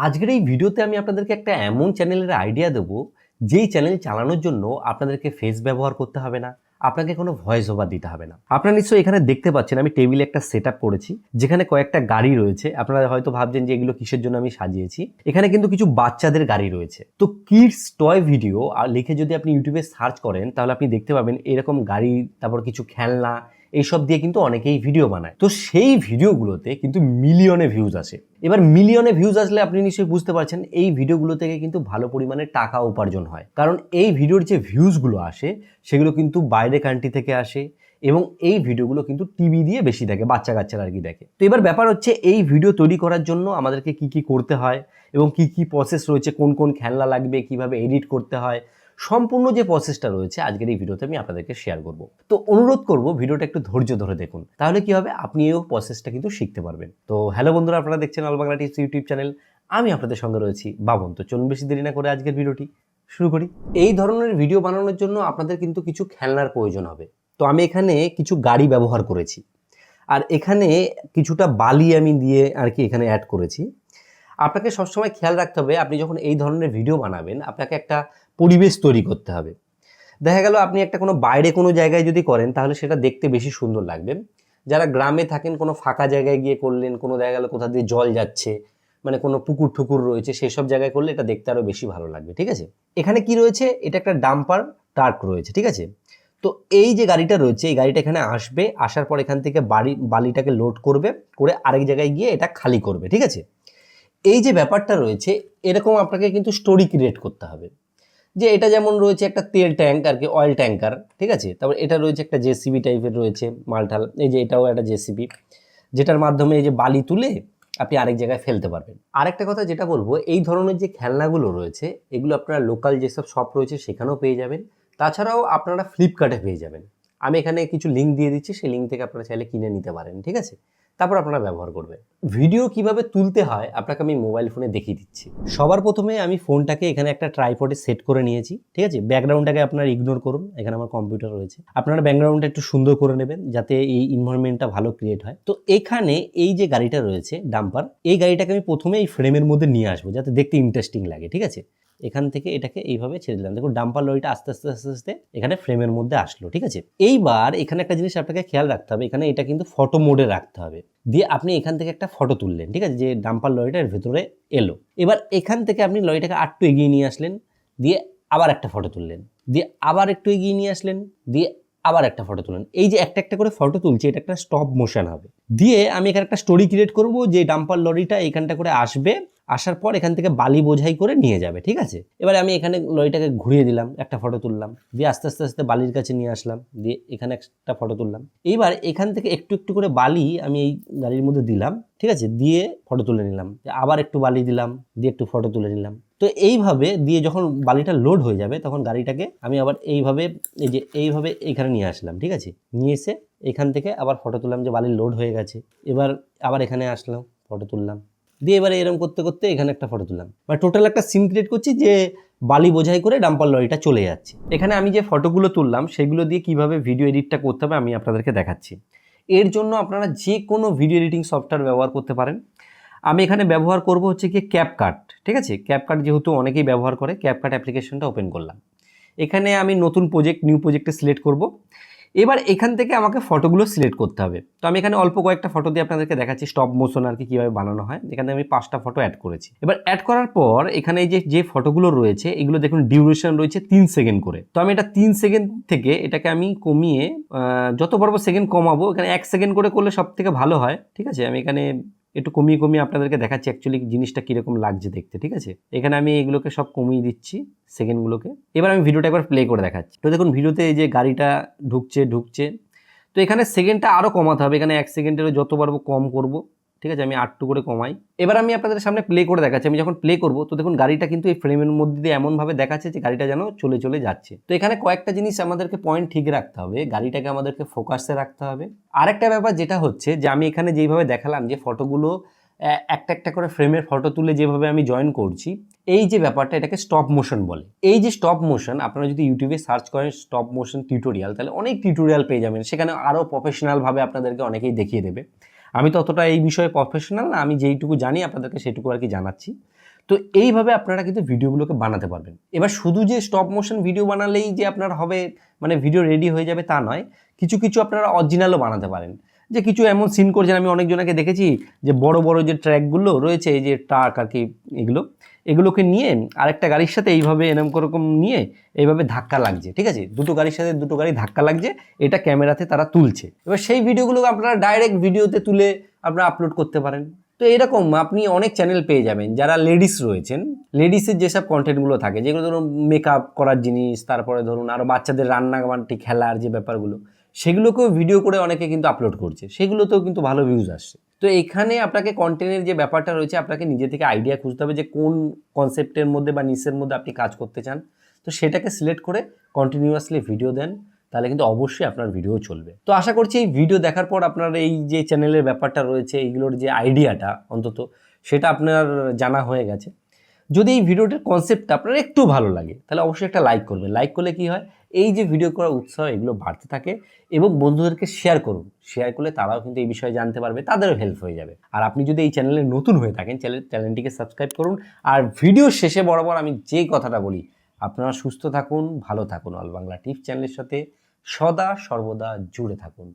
আজকের এই ভিডিওতে আমি আপনাদেরকে একটা এমন চ্যানেলের আইডিয়া দেবো যেই চ্যানেল চালানোর জন্য আপনাদেরকে ফেস ব্যবহার করতে হবে না, আপনাকে কোনো ভয়েস ওভার দিতে হবে না। আপনারা নিশ্চয়ই এখানে দেখতে পাচ্ছেন আমি টেবিলে একটা সেট আপ করেছি, যেখানে কয়েকটা গাড়ি রয়েছে। আপনারা হয়তো ভাবছেন যে এগুলো কিসের জন্য আমি সাজিয়েছি। এখানে কিন্তু কিছু বাচ্চাদের গাড়ি রয়েছে। তো কিডস টয় ভিডিও আর লিখে যদি আপনি ইউটিউবে সার্চ করেন তাহলে আপনি দেখতে পাবেন এরকম গাড়ি, তারপর কিছু খেলনা, এইসব দিয়ে কিন্তু অনেকেই ভিডিও বানায়। তো সেই ভিডিওগুলোতে কিন্তু মিলিয়নে ভিউজ আসে। এবার মিলিয়নে ভিউজ আসলে আপনি নিশ্চয়ই বুঝতে পারছেন এই ভিডিওগুলো থেকে কিন্তু ভালো পরিমাণে টাকা উপার্জন হয়, কারণ এই ভিডিওর যে ভিউজগুলো আসে সেগুলো কিন্তু বাইরে কান্ট্রি থেকে আসে এবং এই ভিডিওগুলো কিন্তু টিভি দিয়ে বেশি দেখে, বাচ্চা কাচ্চারা আর কি দেখে। তো এবার ব্যাপার হচ্ছে এই ভিডিও তৈরি করার জন্য আমাদেরকে কি কি করতে হয় এবং কি কি প্রসেস রয়েছে, কোন কোন খেলনা লাগবে, কিভাবে এডিট করতে হয়, সম্পূর্ণ যে প্রসেসটা রয়েছে আজকের এই ভিডিওতে আমি আপনাদেরকে শেয়ার করব। তো অনুরোধ করব ভিডিওটা একটু ধৈর্য ধরে দেখুন, তাহলে কি হবে আপনি এই প্রসেসটা কিন্তু শিখতে পারবেন। তো হ্যালো বন্ধুরা, আপনারা দেখছেন all Bangla tips YouTube channel. আমি আপনাদের সঙ্গে রয়েছি বাবন। তো চলুন বেশি দেরি না করে আজকের ভিডিওটি শুরু করি। এই ধরনের ভিডিও বানানোর জন্য আপনাদের কিন্তু কিছু খেলনার প্রয়োজন হবে। তো আমি এখানে কিছু গাড়ি ব্যবহার করেছি, আর এখানে কিছুটা বালি আমি দিয়ে আর কি এখানে অ্যাড করেছি। আপনাকে সবসময় খেয়াল রাখতে হবে আপনি যখন এই ধরনের ভিডিও বানাবেন আপনাকে একটা পরিবেশ তৈরি করতে হবে। দেখা গেল আপনি একটা কোনো বাইরে কোনো জায়গায় যদি করেন তাহলে সেটা দেখতে বেশি সুন্দর লাগবে। যারা গ্রামে থাকেন কোনো ফাঁকা জায়গায় গিয়ে করলেন, কোনো দেখা গেল কোথা দিয়ে জল যাচ্ছে, মানে কোনো পুকুর ঠুকুর রয়েছে, সেই সব জায়গায় করলে এটা দেখতে আরও বেশি ভালো লাগবে। ঠিক আছে, এখানে কি রয়েছে, এটা একটা ডাম্পার ট্রাক রয়েছে। ঠিক আছে, তো এই যে গাড়িটা রয়েছে এই গাড়িটা এখানে আসবে, আসার পর এখান থেকে বালিটাকে লোড করবে, করে আরেক জায়গায় গিয়ে এটা খালি করবে। ঠিক আছে, এই যে ব্যাপারটা রয়েছে এরকম আপনাকে কিন্তু স্টোরি ক্রিয়েট করতে হবে। যে এটা যেমন রয়েছে একটা তেল ট্যাঙ্ক আর কি, অয়েল ট্যাঙ্কার। ঠিক আছে, তারপর এটা রয়েছে একটা জেসিবি টাইপের রয়েছে মালটাল, এই যে এটাও একটা জেসিবি, যেটার মাধ্যমে এই যে বালি তুলে আপনি আরেক জায়গায় ফেলতে পারবেন। আরেকটা কথা যেটা বলবো, এই ধরনের যে খেলনাগুলো রয়েছে এগুলো আপনারা লোকাল যেসব শপ রয়েছে সেখানেও পেয়ে যাবেন, তাছাড়াও আপনারা ফ্লিপকার্টে পেয়ে যাবেন। আমি এখানে কিছু লিঙ্ক দিয়ে দিচ্ছি, সেই লিঙ্ক থেকে আপনারা চাইলে কিনে নিতে পারেন। ঠিক আছে, তারপর আপনারা ব্যবহার করবেন। ভিডিও কিভাবে তুলতে হয় আপনাকে আমি মোবাইল ফোনে দেখিয়ে দিচ্ছি। সবার প্রথমে আমি ফোনটাকে এখানে একটা ট্রাইপডে সেট করে নিয়েছি। ঠিক আছে, ব্যাকগ্রাউন্ডটাকে আপনারা ইগনোর করুন, এখানে আমার কম্পিউটার রয়েছে। আপনারা ব্যাকগ্রাউন্ডটা একটু সুন্দর করে নেবেন যাতে এই এনভায়রনমেন্টটা ভালো ক্রিয়েট হয়। তো এখানে এই যে গাড়িটা রয়েছে ডাম্পার, এই গাড়িটাকে আমি প্রথমে এই ফ্রেমের মধ্যে নিয়ে আসবো যাতে দেখতে ইন্টারেস্টিং লাগে। ঠিক আছে, এখান থেকে এটাকে এইভাবে ছেড়ে দিলাম। দেখুন ডাম্পার লরিটা আস্তে আস্তে আস্তে আস্তে এখানে ফ্রেমের মধ্যে আসলো। ঠিক আছে, এইবার এখানে একটা জিনিস আপনাকে খেয়াল রাখতে হবে, এখানে এটা কিন্তু ফটো মোডে রাখতে হবে। দিয়ে আপনি এখান থেকে একটা ফটো তুললেন। ঠিক আছে, যে ডাম্পার লরিটার ভেতরে এলো। এবার এখান থেকে আপনি লরিটাকে আরেকটু এগিয়ে নিয়ে আসলেন, দিয়ে আবার একটা ফটো তুললেন, দিয়ে আবার একটু এগিয়ে নিয়ে আসলেন, দিয়ে আবার একটা ফটো তুলেন। এই যে একটা একটা করে ফটো তুলছে এটা একটা স্টপ মোশন হবে। দিয়ে আমি এখানে একটা স্টোরি ক্রিয়েট করব যে ডাম্পার লরিটা এখানটা করে আসবে, আসার পর এখান থেকে বালি বোঝাই করে নিয়ে যাবে। ঠিক আছে, এবারে আমি এখানে লরিটাকে ঘুরিয়ে দিলাম, একটা ফটো তুললাম, দিয়ে আস্তে আস্তে আস্তে বালির কাছে নিয়ে আসলাম, দিয়ে এখানে একটা ফটো তুললাম। এইবার এখান থেকে একটু একটু করে বালি আমি এই গাড়ির মধ্যে দিলাম। ঠিক আছে, দিয়ে ফটো তুলে নিলাম, আবার একটু বালি দিলাম, দিয়ে একটু ফটো তুলে নিলাম। তো এইভাবে দিয়ে যখন বালিটা লোড হয়ে যাবে তখন গাড়িটাকে আমি আবার এইভাবে এই যে এইভাবে এইখানে নিয়ে আসলাম। ঠিক আছে, নিয়ে এসে এখান থেকে আবার ফটো তুললাম যে বালি লোড হয়ে গেছে। এবার আবার এখানে আসলাম, ফটো তুললাম, দিয়ে এবারে এরকম করতে করতে এখানে একটা ফটো তুললাম। মানে টোটাল একটা সিন ক্রিয়েট করছি যে বালি বোঝাই করে ডাম্পার লরিটা চলে যাচ্ছে। এখানে আমি যে ফটোগুলো তুললাম সেগুলো দিয়ে কিভাবে ভিডিও এডিটটা করতে হবে আমি আপনাদেরকে দেখাচ্ছি। এর জন্য আপনারা যে কোনো ভিডিও এডিটিং সফটওয়্যার ব্যবহার করতে পারেন। আমি এখানে ব্যবহার করব হচ্ছে কি ক্যাপকাট। ঠিক আছে, ক্যাপকাট যেহেতু অনেকেই ব্যবহার করে, ক্যাপকাট অ্যাপ্লিকেশনটা ওপেন করলাম। এখানে আমি নতুন প্রজেক্ট, নিউ প্রজেক্টে সিলেক্ট করব। এবার এখান থেকে আমাকে ফটোগুলো সিলেক্ট করতে হবে। তো আমি এখানে অল্প কয়েকটা ফটো দিয়ে আপনাদেরকে দেখাচ্ছি স্টপ মোশন আর কি কীভাবে বানানো হয়। এখানে আমি 5টা ফটো অ্যাড করেছি। এবার অ্যাড করার পর এখানে এই যে ফটোগুলো রয়েছে এগুলো দেখুন ডিউরেশন রয়েছে 3 সেকেন্ড করে। তো আমি এটা 3 সেকেন্ড থেকে এটাকে আমি কমিয়ে যত পারবো সেকেন্ড কমাবো। এখানে 1 সেকেন্ড করে করলে সব থেকে ভালো হয়। ঠিক আছে, আমি এখানে একটু কমিয়ে কমিয়ে আপনাদেরকে দেখাচ্ছি অ্যাকচুয়ালি জিনিসটা কীরকম লাগছে দেখতে। ঠিক আছে, এখানে আমি এগুলোকে সব কমিয়ে দিচ্ছি সেকেন্ডগুলোকে। এবার আমি ভিডিওটা একবার প্লে করে দেখাচ্ছি। তো দেখুন ভিডিওতে এই যে গাড়িটা ঢুকছে। তো এখানে সেকেন্ডটা আরও কমাতে হবে, এখানে 1 সেকেন্ডেরও যত পারবো কম করব। ঠিক আছে, আমি 8 করে কমাই। এবার আমি আপনাদের সামনে প্লে করে দেখাচ্ছি। আমি যখন প্লে করব তো দেখুন গাড়িটা কিন্তু এই ফ্রেমের মধ্যে দিয়ে এমনভাবে দেখাচ্ছে যে গাড়িটা যেন চলে চলে যাচ্ছে। তো এখানে কয়েকটা জিনিস আমাদেরকে পয়েন্ট ঠিক রাখতে হবে, গাড়িটাকে আমাদেরকে ফোকাসে রাখতে হবে। আরেকটা ব্যাপার যেটা হচ্ছে যে আমি এখানে যেইভাবে দেখালাম যে ফটোগুলো একটা একটা করে ফ্রেমের ফটো তুলে যেভাবে আমি জয়েন করছি, এই যে ব্যাপারটা এটাকে স্টপ মোশন বলে। এই যে স্টপ মোশন আপনারা যদি ইউটিউবে সার্চ করেন স্টপ মোশন টিউটোরিয়াল, তাহলে অনেক টিউটোরিয়াল পেয়ে যাবেন, সেখানে আরও প্রফেশনালভাবে আপনাদেরকে অনেকেই দেখিয়ে দেবে। আমি তো অতটা এই বিষয়ে প্রফেশনাল না, আমি যেইটুকু জানি আপনাদেরকে সেটুকু আর কি জানাচ্ছি। তো এইভাবে আপনারা কিন্তু ভিডিওগুলোকে বানাতে পারবেন। এবার শুধু যে স্টপ মোশন ভিডিও বানালেই যে আপনার হবে, মানে ভিডিও রেডি হয়ে যাবে তা নয়, কিছু কিছু আপনারা অরিজিনালও বানাতে পারেন। যে কিছু এমন সিন করছেন, আমি অনেকজনকে দেখেছি যে বড় বড় যে ট্র্যাকগুলো রয়েছে, এই যে ট্রাক আর কি, এগুলোকে নিয়ে আরেকটা গাড়ির সাথে এইভাবে এরকম নিয়ে এইভাবে ধাক্কা লাগছে, ঠিক আছে, দুটো গাড়ির সাথে দুটো গাড়ি ধাক্কা লাগছে, এটা ক্যামেরাতে তারা তুলছে। এবার সেই ভিডিওগুলো আপনারা ডাইরেক্ট ভিডিওতে তুলে আপনারা আপলোড করতে পারেন। তো এরকম আপনি অনেক চ্যানেল পেয়ে যাবেন। যারা লেডিস রয়েছেন, লেডিসের যেসব কন্টেন্টগুলো থাকে, যেগুলো ধরুন মেকআপ করার জিনিস, তারপরে ধরুন আরও বাচ্চাদের রান্নাবান্টি খেলার যে ব্যাপারগুলো, সেগুলোকেও ভিডিও করে অনেকে কিন্তু আপলোড করছে, সেগুলোতেও কিন্তু ভালো ভিউজ আসছে। তো এখানে আপনাকে কন্টেন্টের যে ব্যাপারটা রয়েছে, আপনাকে নিজে থেকে আইডিয়া খুঁজতে হবে যে কোন কনসেপ্টের মধ্যে বা নিশের মধ্যে আপনি কাজ করতে চান। তো সেটাকে সিলেক্ট করে কন্টিনিউয়াসলি ভিডিও দেন, তাহলে কিন্তু অবশ্যই আপনার ভিডিও চলবে। তো আশা করছি এই ভিডিও দেখার পর আপনার এই যে চ্যানেলের ব্যাপারটা রয়েছে, এইগুলোর যে আইডিয়াটা অন্তত সেটা আপনার জানা হয়ে গেছে। যদি এই ভিডিওটার কনসেপ্টটা আপনার একটু ভালো লাগে, তাহলে অবশ্যই একটা লাইক করবেন। লাইক করলে কি হয়, এই যে ভিডিও করার উৎসাহ এগুলো বাড়তে থাকে। এবং বন্ধুদেরকে শেয়ার করুন, শেয়ার করলে তারাও কিন্তু এই বিষয়ে জানতে পারবে, তাদেরও হেল্প হয়ে যাবে। আর আপনি যদি এই চ্যানেলে নতুন হয়ে থাকেন, চ্যানেলটিকে সাবস্ক্রাইব করুন। আর ভিডিও শেষে বরাবর আমি যেই কথাটা বলি, আপনারা সুস্থ থাকুন, ভালো থাকুন, অল বাংলা টিপস চ্যানেলের সাথে সদা সর্বদা জুড়ে থাকুন।